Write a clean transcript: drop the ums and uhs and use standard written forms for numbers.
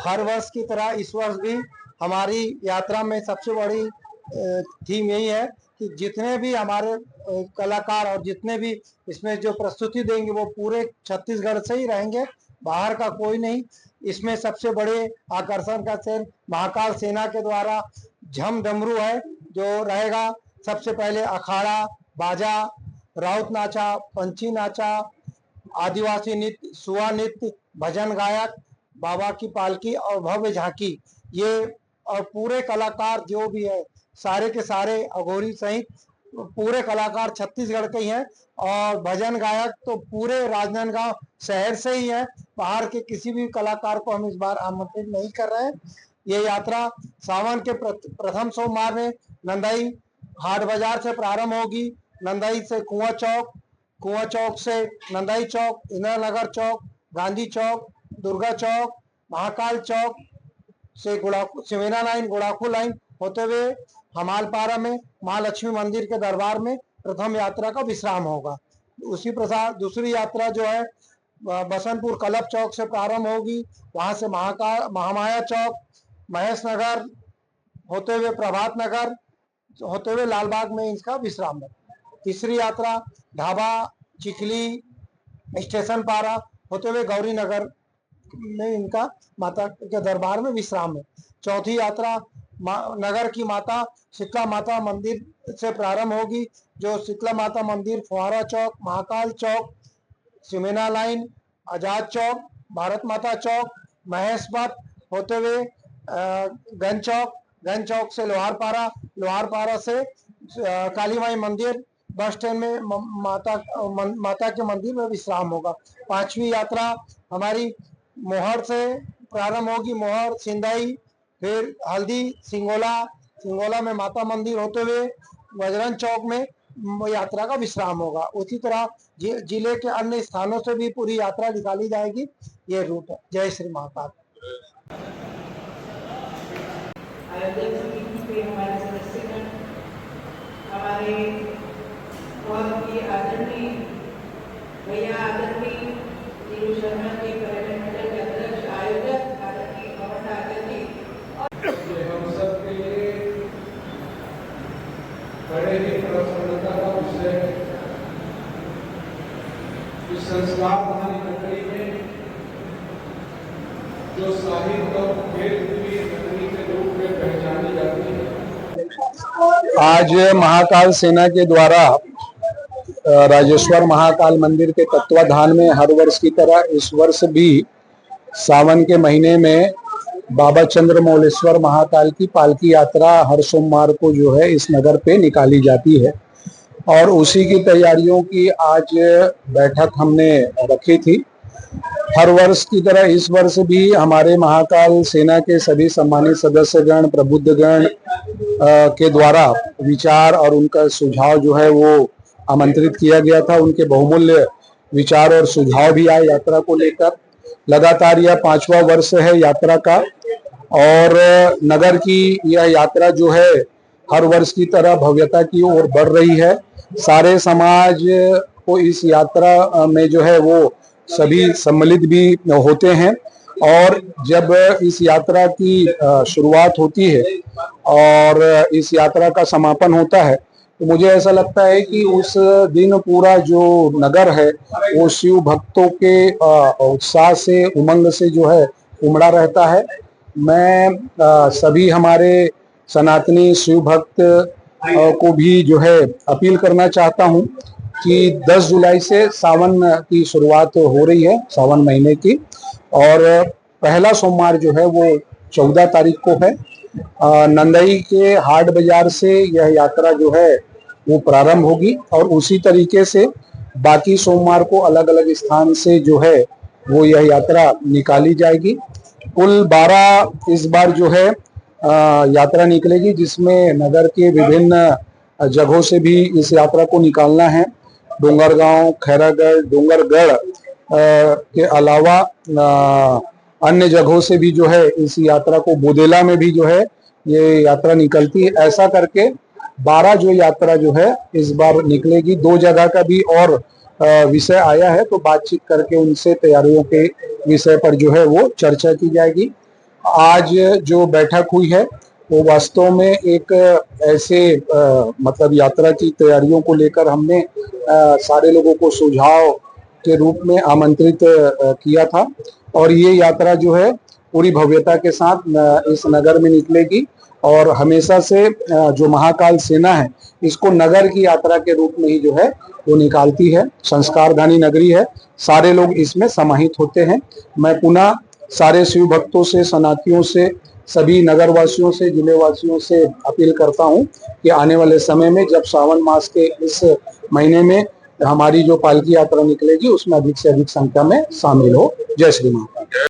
हर वर्ष की तरह इस वर्ष भी हमारी यात्रा में सबसे बड़ी थीम यही है कि जितने भी हमारे कलाकार और जितने भी इसमें जो प्रस्तुति देंगे वो पूरे छत्तीसगढ़ से ही रहेंगे, बाहर का कोई नहीं। इसमें सबसे बड़े आकर्षण का सेन महाकाल सेना के द्वारा झम डमरू है जो रहेगा। सबसे पहले अखाड़ा, बाजा, राउत नाचा, पंछी नाचा, आदिवासी नृत्य, सुआ नृत्य, भजन गायक, बाबा की पालकी और भव्य झांकी। ये और पूरे कलाकार जो भी है सारे के सारे अघोरी सहित पूरे कलाकार छत्तीसगढ़ के ही हैं। और भजन गायक तो पूरे राजनांदगांव शहर से ही है, बाहर के किसी भी कलाकार को हम इस बार आमंत्रित नहीं कर रहे हैं। ये यात्रा सावन के प्रथम सोमवार में नंदाई हाट बाजार से प्रारंभ होगी। नंदाई से कुआं चौक से नंदाई चौक, इंदिरा नगर चौक, गांधी चौक, दुर्गा चौक, महाकाल चौक से सिवेना लाइन, गुड़ाखू लाइन होते हुए हमालपारा में महालक्ष्मी मंदिर के दरबार में प्रथम यात्रा का विश्राम होगा। उसी प्रकार दूसरी यात्रा जो है बसंतपुर कलब चौक से प्रारंभ होगी, वहां से महामाया चौक, महेश नगर होते हुए प्रभात नगर होते हुए लालबाग में इसका विश्राम है। तीसरी यात्रा ढाबा चिखली स्टेशन पारा होते हुए गौरी नगर में इनका माता के दरबार में विश्राम है। चौथी यात्रा नगर की माता शीतला माता मंदिर से प्रारंभ होगी, जो शीतला माता मंदिर फुहारा चौक, महाकाल चौक, सिमेना लाइन, आजाद चौक, भारत माता चौक, महेश पथ होते हुए गंज चौक से लोहारपारा से कालीमाई मंदिर बस स्टैंड में माता के मंदिर में विश्राम होगा। पांचवी यात्रा हमारी मोहर से प्रारंभ होगी, मोहर सिंदाई, फिर हल्दी सिंगोला में माता मंदिर होते हुए बजरंग चौक में यात्रा का विश्राम होगा। उसी तरह जिले के अन्य स्थानों से भी पूरी यात्रा निकाली जाएगी। ये रूट है। जय श्री महाकाल। हमारे सदस्यगण, हमारे बहुत ही आदरणीय भैया आदरणीय नीरू शर्मा के पर्यटन मंडल के अध्यक्ष आयोजक आदरणीय पवन नागर जी, हम सब के लिए बड़े ही प्रसन्नता का विषय है। इस संस्कार महानगरी में जो साहित्य और खेल की नगरी के रूप में पहचानी जाती है, आज महाकाल सेना के द्वारा राजेश्वर महाकाल मंदिर के तत्वाधान में हर वर्ष की तरह इस वर्ष भी सावन के महीने में बाबा चंद्रमौलेश्वर महाकाल की पालकी यात्रा हर सोमवार को जो है इस नगर पे निकाली जाती है। और उसी की तैयारियों की आज बैठक हमने रखी थी। हर वर्ष की तरह इस वर्ष भी हमारे महाकाल सेना के सभी सम्मानित सदस्यगण, प्रबुद्धगण के द्वारा विचार और उनका सुझाव जो है वो आमंत्रित किया गया था। उनके बहुमूल्य विचार और सुझाव भी आए यात्रा को लेकर। लगातार यह 5वां वर्ष है यात्रा का और नगर की यह यात्रा जो है हर वर्ष की तरह भव्यता की ओर बढ़ रही है। सारे समाज को इस यात्रा में जो है वो सभी सम्मिलित भी होते हैं और जब इस यात्रा की शुरुआत होती है और इस यात्रा का समापन होता है तो मुझे ऐसा लगता है कि उस दिन पूरा जो नगर है वो शिव भक्तों के उत्साह से, उमंग से जो है उमड़ा रहता है। मैं सभी हमारे सनातनी शिव भक्त को भी जो है अपील करना चाहता हूं कि 10 जुलाई से सावन की शुरुआत हो रही है, सावन महीने की, और पहला सोमवार जो है वो 14 तारीख को है। नंदाई के हाट बाजार से यह यात्रा जो है वो प्रारंभ होगी और उसी तरीके से बाकी सोमवार को अलग अलग स्थान से जो है वो यह यात्रा निकाली जाएगी। कुल 12 इस बार जो है यात्रा निकलेगी, जिसमें नगर के विभिन्न जगहों से भी इस यात्रा को निकालना है। डोंगरगांव, खैरागढ़, डोंगरगढ़ के अलावा अन्य जगहों से भी जो है इस यात्रा को, बोदेला में भी जो है ये यात्रा निकलती है। ऐसा करके 12 जो यात्रा जो है इस बार निकलेगी। 2 जगह का भी और विषय आया है तो बातचीत करके उनसे तैयारियों के विषय पर जो है वो चर्चा की जाएगी। आज जो बैठक हुई है वो वास्तव में एक ऐसे मतलब यात्रा की तैयारियों को लेकर हमने सारे लोगों को सुझाव के रूप में आमंत्रित किया था और ये यात्रा जो है पूरी भव्यता के साथ इस नगर में निकलेगी और हमेशा से जो महाकाल सेना है इसको नगर की यात्रा के रूप में ही जो है वो निकालती है। संस्कारधानी नगरी है, सारे लोग इसमें समाहित होते हैं। मैं पुनः सारे शिव भक्तों से, सनातियों से, सभी नगर वासियों से, जिले वासियों से अपील करता हूं कि आने वाले समय में जब सावन मास के इस महीने में हमारी जो पालकी यात्रा निकलेगी उसमें अधिक से अधिक संख्या में शामिल हो। जय श्री महाकाल।